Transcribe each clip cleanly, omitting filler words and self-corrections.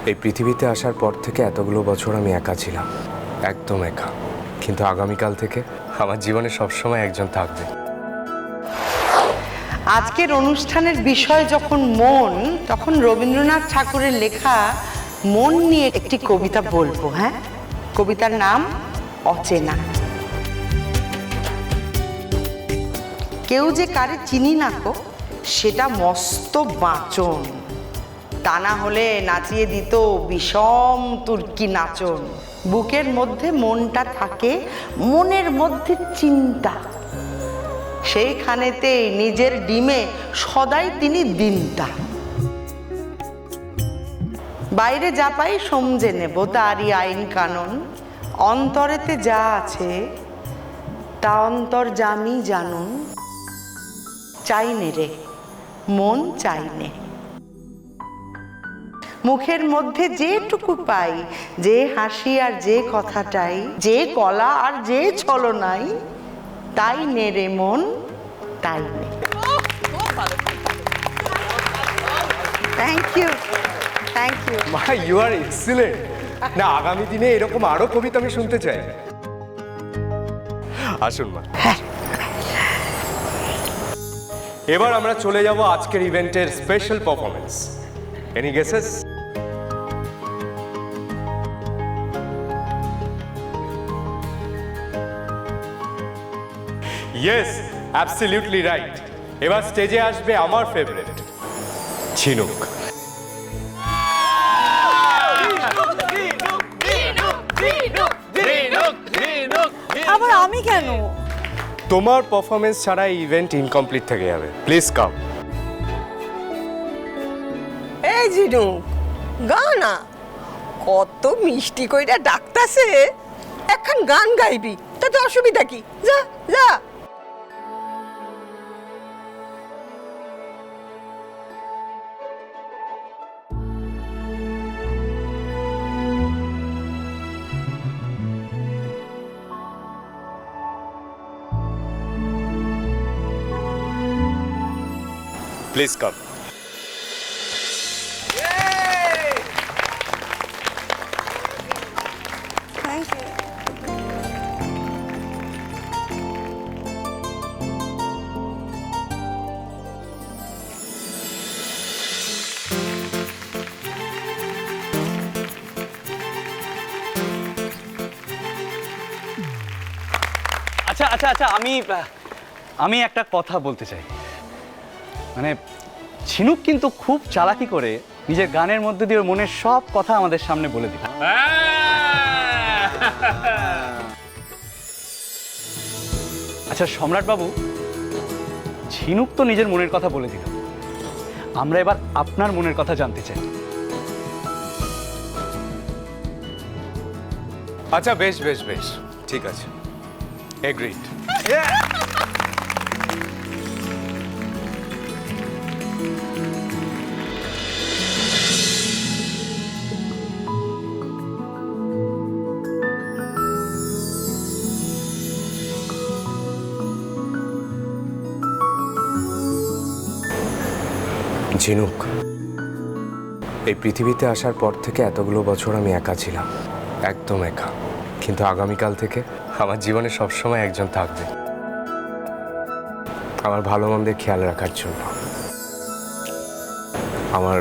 এই পৃথিবীতে আসার পর থেকে এতগুলো বছর আমি একা ছিলাম, একদম একা। কিন্তু আগামীকাল থেকে আমার জীবনে সবসময় একজন থাকবে। আজকের অনুষ্ঠানের বিষয় যখন মন, তখন রবীন্দ্রনাথ ঠাকুরের লেখা মন নিয়ে একটি কবিতা বলবো। হ্যাঁ, কবিতার নাম অচেনা। কেউ যে কারে চিনি না কো, সেটা মস্ত বাঁচন। তা না হলে নাচিয়ে দিত বিষম তুর্কি নাচন। বুকের মধ্যে মনটা থাকে, মনের মধ্যে চিন্তা। সেইখানেতে নিজের ডিমে সদাই তিনি দিনটা। বাইরে যা পাই সমঝে নেব, তারই আইন কানুন। অন্তরেতে যা আছে তা অন্তর্যামী জানুন। চাইনে রে মন চাইনে, মুখের মধ্যে যেটুকু পাই, যে হাসি আর যে কথাটাই, যে কলা আর যে ছলনাই, তাই নে রে মন, তাই নে। Thank you, thank you. মা, ইউ আর এক্সিলেন্ট। না, আগামী দিনে এরকম আরো কবিতা আমি শুনতে চাই। আসুন মা। এবার আমরা চলে যাব আজকের ইভেন্টের special performance. Any guesses? Yes, absolutely right. এবার স্টেজে আসবে আমার ফেভারিট, ঝিনুক। আবার আমি কেন? তোমার পারফরমেন্স ছাড়া এই ইভেন্ট ইনকমপ্লিট থেকে যাবে। Please come. এই ঝিনুক, গানা কত মিষ্টি কইরা ডাকতাছে, এখন গান গাইবি, তাতে অসুবিধা কি? যা যা। Please come. Thank you. আচ্ছা আচ্ছা আচ্ছা, আমি একটা কথা বলতে চাই। মানে ঝিনুক কিন্তু খুব চালাকি করে নিজের গানের মধ্যে দিয়ে ওর মনের সব কথা আমাদের সামনে বলে দিল। আচ্ছা সম্রাট বাবু, ঝিনুক তো নিজের মনের কথা বলে দিল, আমরা এবার আপনার মনের কথা জানতে চাই। আচ্ছা বেশ বেশ বেশ, ঠিক আছে, এগ্রিড। ঝিনুক, এই পৃথিবীতে আসার পর থেকে এতগুলো বছর আমি একা ছিলাম, একদম একা। কিন্তু আগামীকাল থেকে আমার জীবনে সবসময় একজন থাকবে, আমার ভালো মন্দের খেয়াল রাখার জন্য, আমার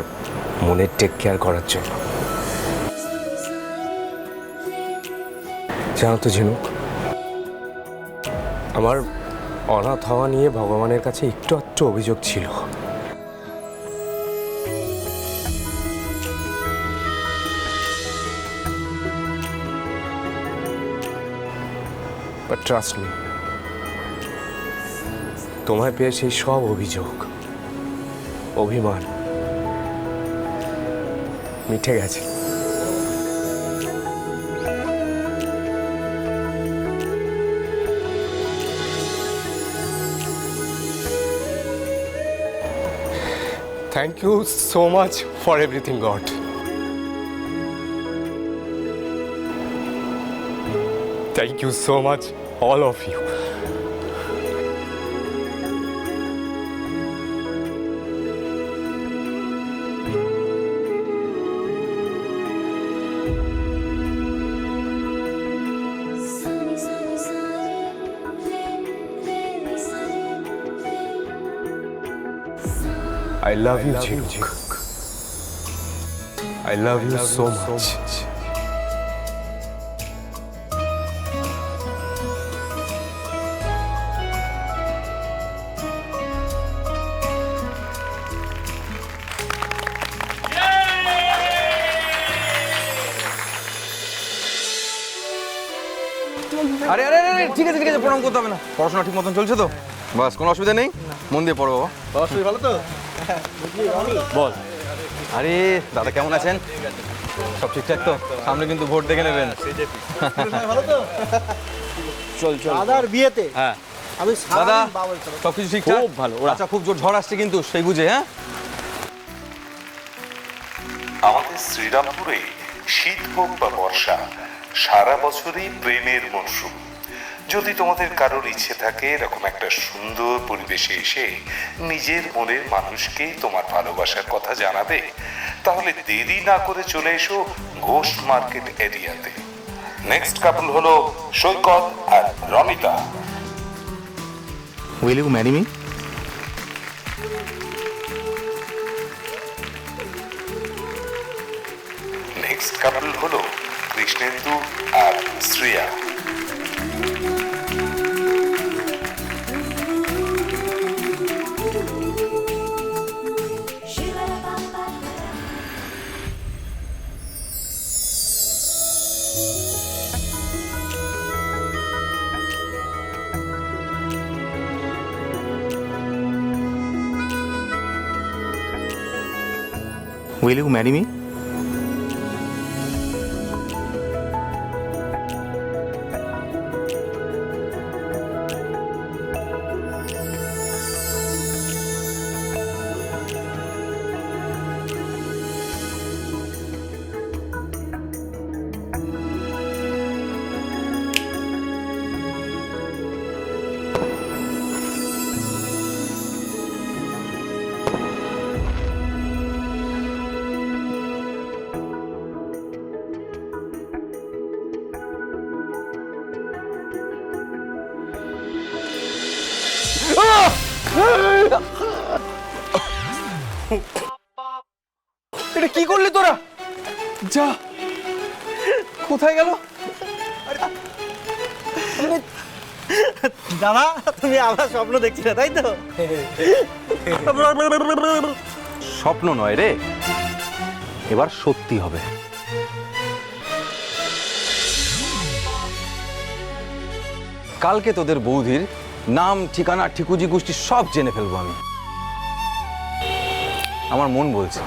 মনের টেক কেয়ার করার জন্য। জানো তো ঝিনুক, আমার অনাথ হওয়া নিয়ে ভগবানের কাছে একটু একটু অভিযোগ ছিল। But trust me, তোমায় পেয়ে সেই সব অভিযোগ, অভিমান মিটে গেছে। Thank you so much for everything, God. Thank you so much, all of you. I love you, ঝিনুক। I love you so much. আরে আরে আরে ঠিক আছে প্রণাম করতে হবে না, পড়াশোনা ঠিক মতন চলছে তো? বাস, কোনো অসুবিধা নেই, মন দিয়ে পড়ো বাবা। পড়াশোনা ভালো তো? বল। আরে দাদা কেমন আছেন? সব ঠিকঠাক তো? সামনে কিন্তু ভোট দেখে নেবেন। ভালো তো? চল দাদার বিয়েতে হ্যাঁ আমি দাদা সারাদিন বাবল চালাবো। সব কিছু ঠিকঠাক? খুব ভালো, আচ্ছা, খুব জোর ঝড় আসছে কিন্তু, সেই বুঝে। হ্যাঁ, আমাদের শ্রীরামপুরে শীত হোক বা বর্ষা, সারা বছরই প্রেমের মরশুম। যদি তোমাদের কারোর ইচ্ছে থাকে এরকম একটা সুন্দর পরিবেশে এসে নিজের মনের মানুষকে তোমার ভালোবাসার কথা জানাবে, তাহলে দেরি না করে চলে এসো ঘোষ মার্কেট এরিয়াতে। নেক্সট কাপল হলো সৈকত আর Ramita. Will you marry me? Next couple হলো কৃষ্ণেন্দু আর Shreya. Will you marry me? এটা কি করলি তোরা? যা, কোথায় গেল? দাদা তুমি আবার স্বপ্ন দেখছিলে তাই তো? স্বপ্ন নয় রে, এবার সত্যি হবে। কালকে তোদের বৌদির নাম, ঠিকানা, ঠিকুজি গোষ্ঠী সব জেনে ফেলবো আমি। আমার মন বলছে